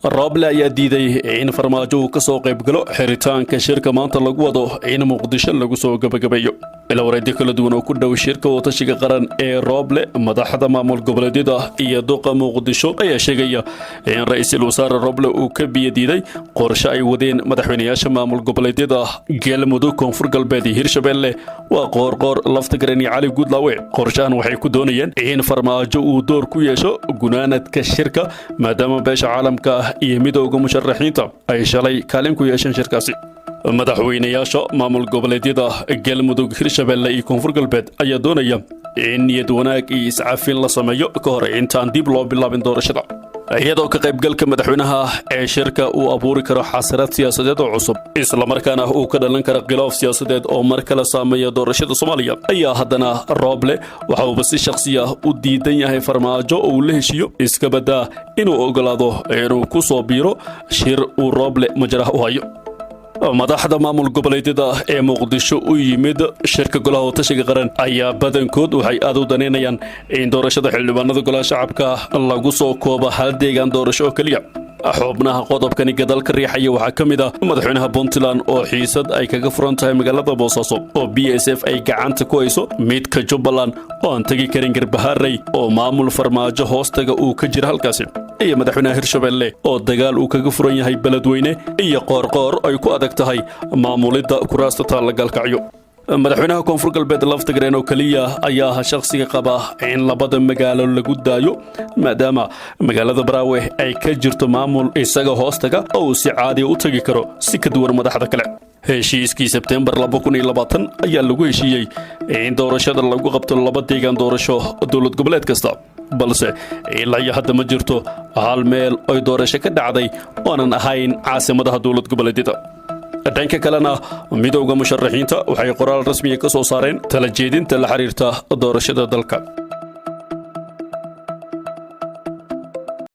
Roble ayaa diiday in farmaajo uu ka soo qayb galo xiritaanka shirka maanta lagu wado in Muqdisho lagu soo gabagabeeyo. Ila wareedyo kala duwan oo ku dhow shirka watashiga qaran ee Roble, madaxda maamul goboleedyada iyo duqa Muqdisho ayaa sheegaya in ra'iisul wasaare Roble uu ka biyadiiday qorshe ay wadeen madaxweynayaasha maamul goboleedyada Galmudug, Koonfur Galbeed iyo Hirshabelle. Waa qoor Laftagareen iyo Cali Guudlaawe. Qorshahan waxay ku doonayeen in farmaajo uu door ku yeesho gunaanadka shirka maadaama beesha caalamka iyo midowga musharaxiinta ay shalay kaalin ku yeesheen shirkaasi. madaxweynayaasha maamul goboleedyada Galmudug, Hirshabelle iyo Koonfur Galbeed ayaa doonaya in niyad wanaag iyo iscafin la sameeyo ka hor intaan dib loo bilaabin doorashada, iyadoo ka qaybgalka madaxweynaha ee shirka uu abuuri karo xasarad siyaasadeed oo cusub isla markaana uu ka dhalan karo khilaaf siyaasadeed oo mar kale saameeya doorashada Soomaaliya. ayaa haddana Roble waxa uu si shakhsi ah u diidan yahay farmaajo oo uu la heshiiyo iska badaa inuu ogolaado inuu ku soo biiro shir uu Roble majraha u hayo. madaxda maamul goboleedyada ee Muqdisho u yimid shirka golaha watashiga qaran ayaa badankood waxay aad u daneynayaan in doorashada xildhibaanada golaha shacabka lagu soo koobo hal deegaan doorasho oo kaliya. xubnaha qodobkani gadaal ka riixaya waxaa ka mid ah madaxweynaha Puntland oo xiisad ay kaga furan tahay magaalada Boosaaso oo BSF ay gacanta ku hayso, midka Jubbaland oo aan tagi karin Garbaharey oo maamul farmaajo hoostaga uu ka jira halkaasi, iyo madaxweynaha Hirshabelle oo dagaal uu kaga furan yahay Beledweyne iyo qoor ay ku adag tahay maamulidda kuraasta Taalagaalkacyo. madaxweynaha Koonfur Galbeed Laftagareen oo kaliya ayaa shakhsiga qaba in labada magaalo lagu daayo maadaama magaalada Baraawe ay ka jirto maamul isaga hoostaga oo si caadi u tagi karo si ka duwan madaxda kale. heshiiskii Sebtembar 2020 ayaa lagu heshiiyey in doorashada lagu qabto laba deegaan doorasho dowlad goboleed kasta, balse ilaa hadda ma jirto hal meel oo doorasho ka dhacday oonan ahayn caasimadaha dowlad goboleedyada. dhanka kalena midowga musharaxiinta waxay qoraal rasmi ah ka soo saareen tala jeedinta la xiriirta doorashada dalka.